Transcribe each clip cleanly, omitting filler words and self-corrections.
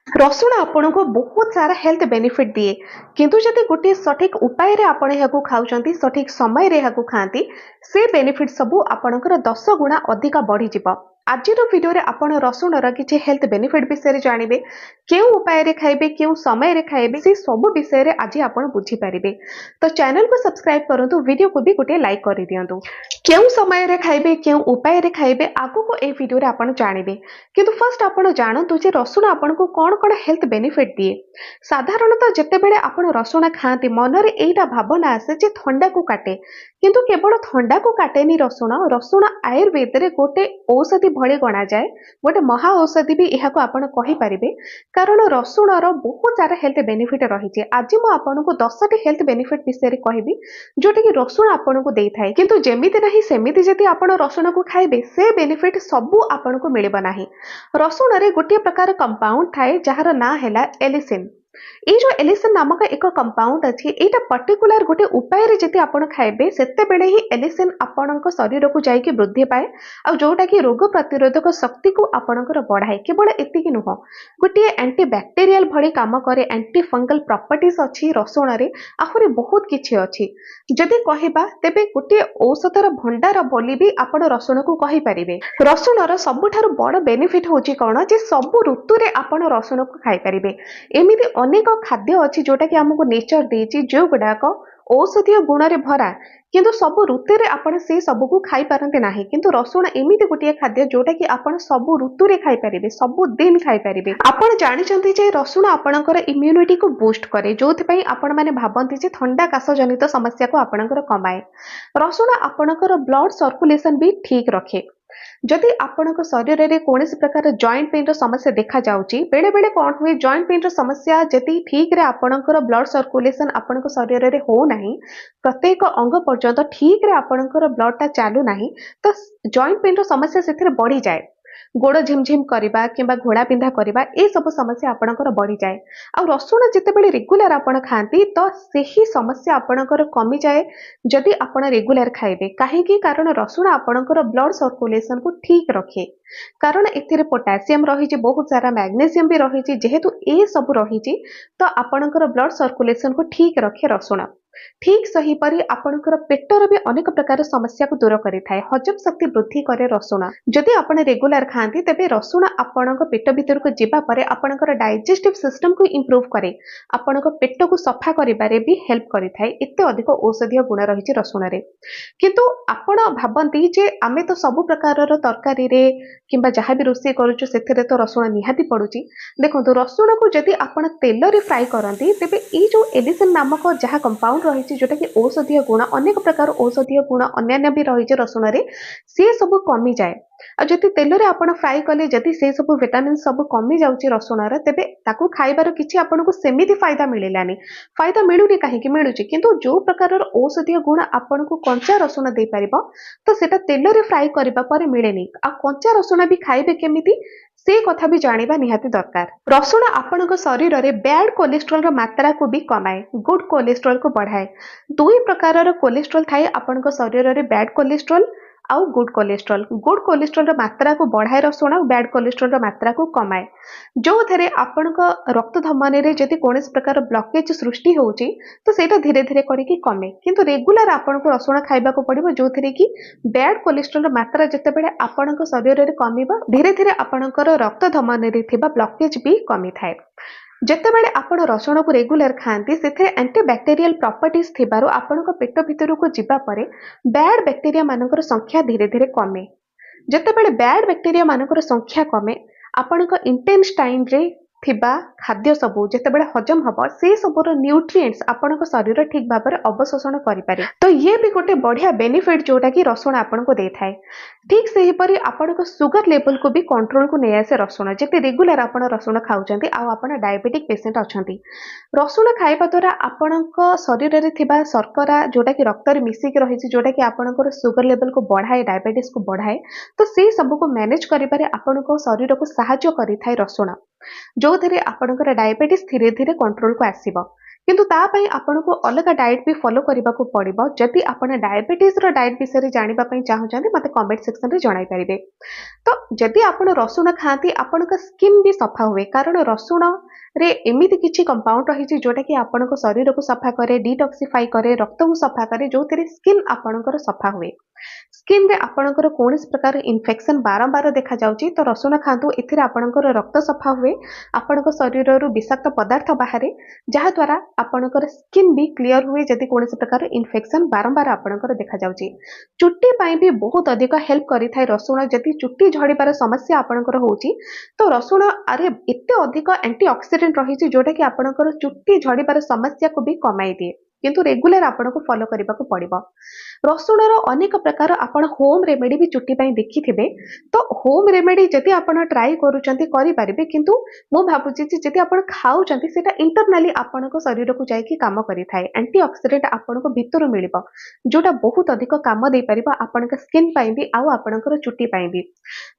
रसुण आपण को बहुत सारा हेल्थ बेनिफिट दिए किंतु जदि गोटे सठिक उपाय रे आपण याकू खाउचंती सठिक समय रे याकू खांती से बेनिफिट सबू आपणकर 10 गुणा अधिक बढ़ी जिवो। आज वीडियो रे आपण रसुणर किछि हेल्थ बेनिफिट विषय जानिबे केउ उपाय रे खाइबे केउ समय रे खाइबे से सब विषय रे आज आपण बुझी परिबे। तो चैनल को सब्सक्राइब करंतु वीडियो को भी गोटे लाइक कर दियंतु। केउ समय रे खाइबे केउ उपाय रे खाइबे आगु को ए वीडियो रे आपण जानिबे किंतु फर्स्ट आपण जानतु जे रसुण आपण को कोन कोन हेल्थ बेनिफिट दिए। साधारणतः जेतेबेले आपण रसुण खाती मनरे एटा भावना आसे जे ठंडा को काटे किंतु केवल ठंडा को काटेनी रसुण रसुण आयुर्वेद रे गोटे औषधि भଳି गणा जाए गोटे महा औषधि भी यहाँ को आपण कहि परिबे कारण रसुण रो बहुत सारा हेल्थ बेनिफिट रही। आज मु आपण को 10 टी हेल्थ बेनिफिट विषय रे कहबी जोटा कि रसुण आपण को देई थाए किंतु जेमिति नाही सेमिति जदि आपण रसुण को खाइबे से बेनिफिट सबू आपण को मिलिबा नाही। रसुण रे गोटे प्रकार कंपाउंड थाए जहार ना हैला एलिसिन। ये जो एलिसिन नामक एक कंपाउंड अच्छी एटा पर्टिकुलर गोटे उपाय रे जति आपण खाइबे सेते बेले ही एलिसिन आपणक शरीर को जाई कि वृद्धि पाए आ जोटा कि रोग प्रतिरोधक शक्ति को आपणकर बढ़ाए। केवल एतिकी नुह गोटे एंटी बैक्टेरियल भली काम करे एंटी फंगल प्रॉपर्टीज अच्छी रसुण रे आहुरी बहुत किछि अच्छी। जदि कहिबा तेबे गोटे औषधर भंडार बोली भी आपण रसुण को कहि परिबे। रसुणर सबुठारु बड़ बेनिफिट होची कोन जे सब ऋतु रे आपण रसुण को खाइ परिबे। एमिति अनेक खाद्य अच्छी जोटा कि आमको नेचर देछि जो गुडाक औषधीय गुण रे भरा किंतु सब ऋतु रे आपण से सब को खाइ पारंते नाही किंतु रसुण एमिति गोटे खाद्य जोटा कि आपण सब ऋतु रे खाइ परिबे सब दिन खाइ परिबे। आपण जानि चंती जे रसुण आपणकर इम्यूनिटी को बूस्ट करे जोथि पई आपण माने भाबंती जे ठंडा काश जनित समस्या को आपणकर कमाए। रसुण आपणकर ब्लड सर्कुलेशन भी ठीक रखे। जदि आपणक शरीर रे कोनोसी प्रकार जॉइंट पेन रो समस्या देखा जाउची बेले बेले कोन हुए जॉइंट पेन रो समस्या जदि ठीक रे आपणकर ब्लड सर्कुलेशन आपणक शरीर रे हो नाही प्रत्येक अंग पर्यंत ठीक रे आपणकर ब्लड ता चालू नाही तो जॉइंट पेन रो समस्या सेथिरे बढ़ी जाए। गोड़ झिमझिम करबा किंबा घोड़ा पिंधा करबा ए सब समस्या आपणकर बढ़ी जाए। आ रसुण जेतेबेले रेगुलर आपण खांती तो सेही समस्या आपणकर कमी जाए जदि आपण रेगुलर खाइबे काहेकि कारण रसुण आपणकर ब्लड सर्कुलेशन को ठीक रखे कारण एथिरे पोटासियम रही बहुत सारा मैग्नीशियम भी रही जेहेतु ए सब रही तो आपणकर ब्लड सर्कुलेशन को ठीक रखे रसुण। ठीक सही परी आपणकर पेटर भी अनेक प्रकार समस्या को दूर करि थाए हजम शक्ति वृद्धि करे रसुण। जदि आपण रेगुलर खांती तेबे रसुण आपणक पेट भीतर को जिबा परे आपणकर डाइजेस्टिव सिस्टम को इंप्रूव करे आपणक पेट को सफा करिबारे भी हेल्प करि थाए एते अधिक औषधीय गुण रही रसुण रे। किंतु आपण भाबंती जे आमे तो सब प्रकार तरकारी रे किंबा जहाँ भी रोषे करूछु सेथिरे तो रसुण निहाती पड़ुची। देखंतु रसुण को जदि आपण तेल रे फ्राई करंती तेबे ई जो एलिसिन नामक जहाँ कंपाउंड रही जोटा कि औषधीय गुण अनेक प्रकार औषधीय गुण अन्य भी रही रसुण रे सी सब कमी जाए। आ जदि तेल रे आपण फ्राई कले जदि से सब विटामिन सब कमी जाउची रसुण रे तेबे ताकू खाइबार किछि आपण को सेमिति फायदा मिलेलानी। फायदा मिलुनी काहेकि मिलुची किंतु जो प्रकार औषधीय गुण आपण को कंचा रसुण दे परिबो तो सेटा तेल रे फ्राई करबा परे मिलेनी। आ कंचा रसुण भी खाइबे केमिति से कथा भी जानिबा निहाती दरकार। रसुण आपणक शरीर रे बैड कोलेस्ट्रॉल रो मात्रा को भी कमाए गुड कोलेस्ट्रॉल को बढ़ाए। दुई प्रकार कोलेस्ट्रॉल थाए आपणक शरीर रे बैड कोलेस्ट्रॉल आउ गुड कोलेस्ट्रॉल रो मात्रा को बढ़ाए रसुण और बैड कोलेस्ट्रॉल रो मात्रा को कमाए जो थेरे आपणक रक्त धमनी रे जदि कोनोसी प्रकार ब्लॉकेज सृष्टि होउची तो सेटा धीरे धीरे करिकि कमे किंतु रेगुलर आपणको रसुण खाइबा को पड़िबो जो थेरे कि बैड कोलेस्ट्रॉल रो मात्रा जते बेले आपणक शरीर रे कमिबा धीरे धीरे आपणकर रक्त धमनी रे थिबा ब्लॉकेज भी कमी थाए। जेतेबेले आपण रसुण को रेगुलर खांती सेथे एंटी बैक्टेरियल प्रॉपर्टीज थिबारो आपणक पेट भितर को जिबा परे बैड बैक्टेरिया मानकर संख्या धीरे धीरे कमे। जेतेबेले बैड बैक्टेरिया मानकर संख्या कमे आपणक इंटेस्टाइन रे थिबा खाद्य सबू जेतेबेले हजम हबो से सबुर न्यूट्रिएंट्स आपणक शरीर ठीक भाबरे अवशोषण करि पारे। तो ये भी गोटे बढ़िया बेनिफिट जोटा कि रसुण आपणको दे थाए। ठीक सही परी आपणक शुगर लेवल को भी कंट्रोल को नै आसे रसुण जेते रेगुलर आपण रसुण खाउचंती आ आपण डायबिटिक पेशेंट अछंती रसुण खाइबा द्वारा आपणक शरीर रे थिबा शर्करा जोटा कि रक्त रे मिसी के रहिछि जोटा कि आपणकर शुगर लेवल को बढ़ाए डायबिटीज को बढ़ाए तो से सब को मैनेज करिबारे आपणक शरीर को सहायता करि थाए रसुण जो थेरे आपणकर डायबिटीज धीरे धीरे कंट्रोल को आसीबो। किंतु ता पई आपनको अलग डाइट भी फॉलो करबा को पड़िबो। जदि आपण डायबिटीज रो डाइट विषय जानिबा पई चाहुचंती मते कमेंट सेक्शन रे जणाई परिबे। तो जदि आपण रसुण खाती आपणक स्किन भी सफा हुए, कारण रसुण रे एमिति किछि कंपाउंड रही जोटा कि आपणक शरीर को सफा करे, डिटॉक्सिफाई करे, रक्त को सफा करे, जो तेरे स्किन आपणकर सफा हुए। स्किन रे आपणकर कोनस प्रकार इन्फेक्शन बारंबार देखा जाउची तो रसुण खातु, एथिरे आपणकर रक्त सफा हुए, आपणक शरीर रु विषाक्त पदार्थ बाहरे, जहा द्वारा आपणकर स्किन भी क्लियर हुए जदि कोनस प्रकार इन्फेक्शन बारंबार आपणकर देखा जाउची। चुट्टी पई भी बहुत अधिक हेल्प करि थाए रसुण। जदि चुट्टी झड़ीबार समस्या आपणकर होउची तो रसुण अरे एते अधिक एंटीऑक्सीडेंट रही जोटा कि आपणकर चुट्टी झड़ीबार समस्या को भी कमाई दिए, किंतु रेगुलर आपनको फॉलो करबा को पड़िबो। रसुण रो अनेक प्रकार आपण होम रेमेडी भी चुट्टी पई देखिथिबे। तो होम रेमेडी जदि आपण ट्राई करूचंती करि परिबे, किंतु मो भाबुची जे जदि आपण खाउचंती सेटा इंटरनली आपनको शरीर को जाई कि काम करि थाए, एंटीऑक्सीडेंट आपनको भितर मिलिबो, जोटा बहुत अधिक काम दे परिबो आपनक स्किन पई भी आउ आपनकर चुट्टी पई भी।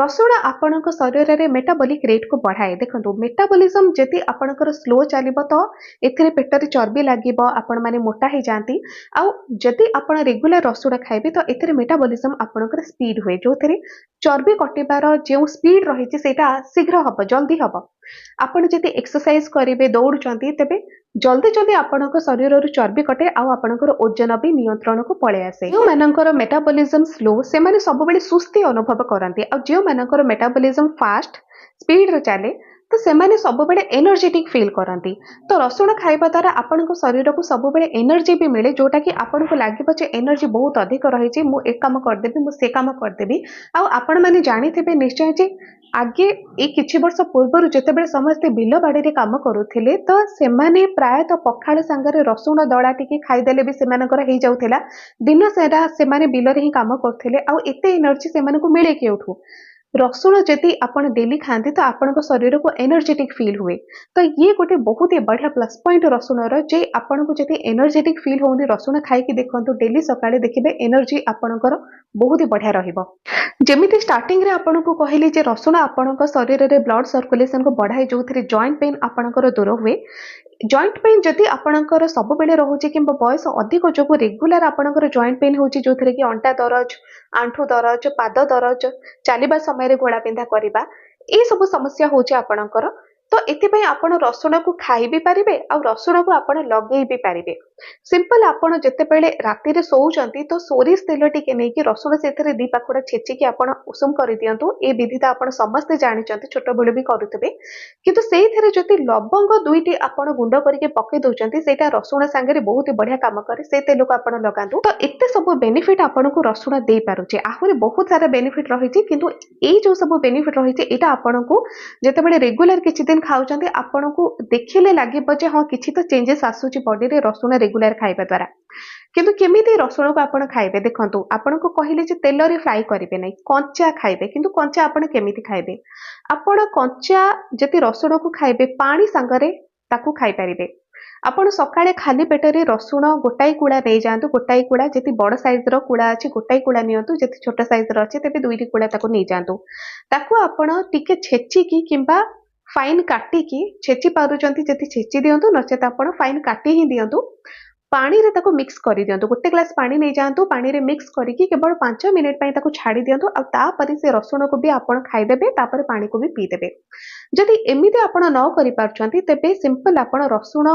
रसुण आपनक शरीर रे मेटाबॉलिक रेट को बढ़ाए। देखंतु मेटाबॉलिज्म जदि आपनकर स्लो चलिबो तो एथिरे पेटरे चर्बी लागिबो, आपण माने मोटा हे जांती। आउ जदि आपण रेगुलर रसुण खाइबे तो एथिरे मेटाबॉलिज्म आपनकर स्पीड हुए, जो थेरे चर्बी कटिबार जे स्पीड रही सेटा शीघ्र हबो, जल्दी हबो। आपण जदि एक्सरसाइज करिवे, दौड़ुचंती, तेबे जल्दी जल्दी आपनक शरीर रु चर्बी कटे, आउ आपनकर ओजन भी नियंत्रण को पळे आसे। जो मानकर मेटाबॉलिज्म स्लो से माने सब बेले सुस्ती अनुभव करंती, आ जो मानकर मेटाबॉलिज्म फास्ट स्पीड रे चले तो सेमाने सब बेले एनर्जेटिक फील करंती। तो रसुण खाइबा द्वारा आपनक शरीर को सब बेले एनर्जी भी मिले, जोटा कि आपनको लागिबो जे एनर्जी बहुत अधिक रही छि, मु एक काम कर देबी, मु से काम कर देबी। आ आपण माने जानिथिबे निश्चय जे आगे ए किछि वर्ष पूर्व जेतेबेले समस्ते बिल बाड़ी रे काम करूथिले तो सेमाने प्रायतः पखाळ संगरे रसुण दळा टिके खाइदेले भी सेमानकर हेइ जाउथिला। दिन सारा सेमाने बिल रे ही काम करथिले, आ एते एनर्जी सेमानकु मिले केउठु। रसुण जदि आपण डेली खाती तो आपन शरीर को एनर्जेटिक फील हुए। तो ये गोटे बहुत ही बढ़िया प्लस पॉइंट रसुणर, जे आपन को जदि एनर्जेटिक फील होनी रसुण खाई देखु, डेली सकाळे देखिबे एनर्जी आपणकर बहुत ही बढ़िया रहिबो। जेमिति स्टार्टिंग रे आपन को कहली जे रसुण आपन शरीर रे ब्लड सर्कुलेशन को बढ़ाए, जो थरे जॉइंट पेन आपणकर दूर हुए। जॉइंट पेन जदि आपणकर सब बेले रहुची किंबा बयस अधिक जो रेगुलर आपणकर जॉइंट पेन होची, जो थरे कि अंटा दरज, आंठू दरज, पाद दरज, चलिबा समय रे घोड़ा पिंधा करिबा, ए सब समस्या होची आपणकर, तो एथिपई आपण रसुण को खाई भी पारिबे आ रसुण को आपण लगेई भी पारिबे। सिंपल आपण जेतेबेले राति रे सोउचंती तो सोरिष तेल टिके नेकी रसुण सेथरे दी पाखुडा छेची कि आपण उषुम करि दियंतु। ए विधिता आपण समस्त जानिचंती, छोट बेले भी करूथिबे, किंतु सेइथरे जति लवंग दुईटी आपण गुंड करके पके दउचंती, सेटा रसुण संगे बहुत ही बढ़िया काम करे। से तेल को आपण लगांतु, तो एते सब बेनिफिट आपण को रसुण देई पारुचे। आहुरी बहुत सारा बेनिफिट रहिछि, किंतु ए जो सब बेनिफिट रहिछि एटा आपण को जेतेबेले रेगुलर किछि दिन खाउचंती आपण को देखिले लागिबो जे हां किछि तो चेंजेस आसुची बॉडी रे रसुण रेगुलर खाइबा द्वारा। किंतु केमिति रसुण को आपण खाइबे, देखंतु आपण को कहिले जे तेल रे फ्राई करिवे नै, कंचा खाइबे। किंतु कंचा आपण केमिति खाइबे, आपण कंचा जति रसुण को खाइबे पानी संगरे ताकू खाइ परिबे। आपण सकाळे खाली पेटरे रसुण गोटाई कुड़ा नै जांतु, गोटाई कुड़ा जति बड़ साइज रो कुड़ा अछि गोटाई कुड़ा नियंतु, जति छोट साइज रो अछि तेबे दुईटी कुड़ा ताकू नै जांतु। ताकू आपण टिके छेची की किंबा फाइन काटी की छेची पारुचंती जति छेची दियंतु, नचेत आपण फाइन काटी ही दियंतु। पानी रे ताको मिक्स करि दियंतु, गोटे ग्लास पानी नै जांतु, पानी रे मिक्स करिकि केवल 5 मिनिट पई ताको छाडी दियंतु। आ तापरे से रसुण को भी आपण खाइ देबे, तापरे पानी को भी पी देबे। जदि एमिति आपण न करि पारचंती तेबे सिंपल आपण रसुण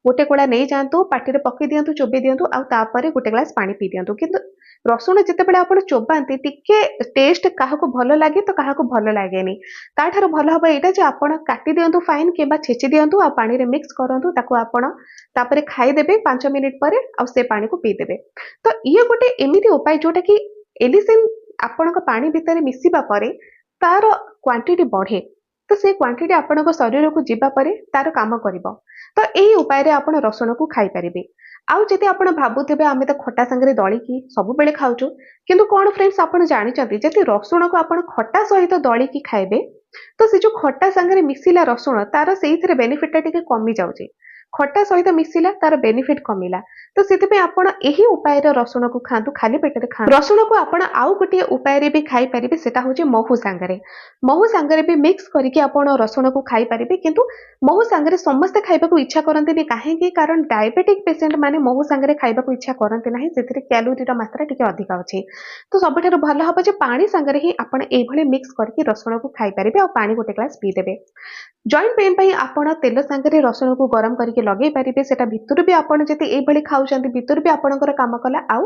गोटे कोड़ा नै जांतु, पाटी रे पके दियंतु, चोबे दियंतु, आ तापरे गोटे ग्लास पानी पी दियंतु। किंतु रसुण जेतेबेले आपण चोबांती टिके टेस्ट काहाको भलो लागे तो काहाको भलो लागेनी। ताठार भलो हबो एटा जे आपण काटी दियंतु फाइन केबा छेची दियंतु, आ पानी रे मिक्स करंतु, ताको आपण तापरे खाइ देबे 5 मिनिट परे, आ से पानी को पी देबे। तो ये गोटे एमिति उपाय जोटा कि एलिसिन आपणक पानी भितर मिसिबा परे तार क्वांटिटी बढ़े, तो से क्वांटिटी आपणक शरीर को जीवा परे तार काम करिवो। तो एही उपाय रे आपण रसुण को खाइ परिबे। आउ जति आपण भाबुथिबे आमे त खट्टा संगे दळी की सब बेले खाउछु, किंतु कोन फ्रेंड्स आपण जानिचंती जति रसुण को आपण खट्टा सहित दळी की खाइबे तो से जो खट्टा संगे मिसिला रसुण तार सेइथरे बेनिफिट टिके कमी जाउची। ଖଟା ସହିତ ମିଶିଲା ତାର ବେନିଫିଟ କମିଲା। ତ ସେଥିପାଇଁ ଆପଣ ଏହି ଉପାୟରେ ରସୁଣକୁ ଖାଆନ୍ତୁ, ଖାଲି ପେଟରେ ଖାଆନ୍ତୁ। ରସୁଣକୁ ଆପଣ ଆଉ ଗୋଟିଏ ଉପାୟରେ ବି ଖାଇପାରିବେ, ସେଟା ହଉଛି ମହୁ ସାଙ୍ଗରେ। ମହୁ ସାଙ୍ଗରେ ବି ମିକ୍ସ କରିକି ଆପଣ ରସୁଣକୁ ଖାଇପାରିବେ, କିନ୍ତୁ ମହୁ ସାଙ୍ଗରେ ସମସ୍ତେ ଖାଇବାକୁ ଇଚ୍ଛା କରନ୍ତିନି। କାହିଁକି? କାରଣ ଡାଇବେଟିକ ପେସେଣ୍ଟ ମାନେ ମହୁ ସାଙ୍ଗରେ ଖାଇବାକୁ ଇଚ୍ଛା କରନ୍ତି ନାହିଁ, ସେଥିରେ କ୍ୟାଲୋରିର ମାତ୍ରା ଟିକେ ଅଧିକ ଅଛି। ତ ସବୁଠାରୁ ଭଲ ହବ ଯେ ପାଣି ସାଙ୍ଗରେ ହିଁ ଆପଣ ଏଇଭଳି ମିକ୍ସ କରିକି ରସୁଣକୁ ଖାଇପାରିବେ ଆଉ ପାଣି ଗୋଟେ ଗ୍ଲାସ ପିଇଦେବେ। ଜଏଣ୍ଟ ପେନ୍ ପାଇଁ ଆପଣ ତେଲ ସାଙ୍ଗରେ ରସୁଣକୁ ଗରମ କରିକି ଲଗେଇ ପାରିବେ। ସେଟା ଭିତରୁ ବି ଆପଣ ଯଦି ଏଇଭଳି ଖାଉଛନ୍ତି, ଭିତରୁ ବି ଆପଣଙ୍କର କାମ କଲା, ଆଉ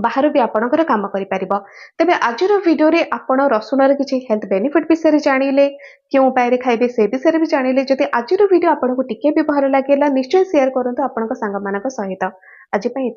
ବାହାରୁ ବି ଆପଣଙ୍କର କାମ କରିପାରିବ। ତେବେ ଆଜିର ଭିଡିଓରେ ଆପଣ ରସୁଣର କିଛି ହେଲ୍ଥ ବେନିଫିଟ୍ ବିଷୟରେ ଜାଣିଲେ, କେଉଁ ଉପାୟରେ ଖାଇବେ ସେ ବିଷୟରେ ବି ଜାଣିଲେ। ଯଦି ଆଜିର ଭିଡିଓ ଆପଣଙ୍କୁ ଟିକେ ବି ଭଲ ଲାଗିଲା, ନିଶ୍ଚୟ ସେୟାର କରନ୍ତୁ ଆପଣଙ୍କ ସାଙ୍ଗମାନଙ୍କ ସହିତ। ଆଜି ପାଇଁ ଏତିକି।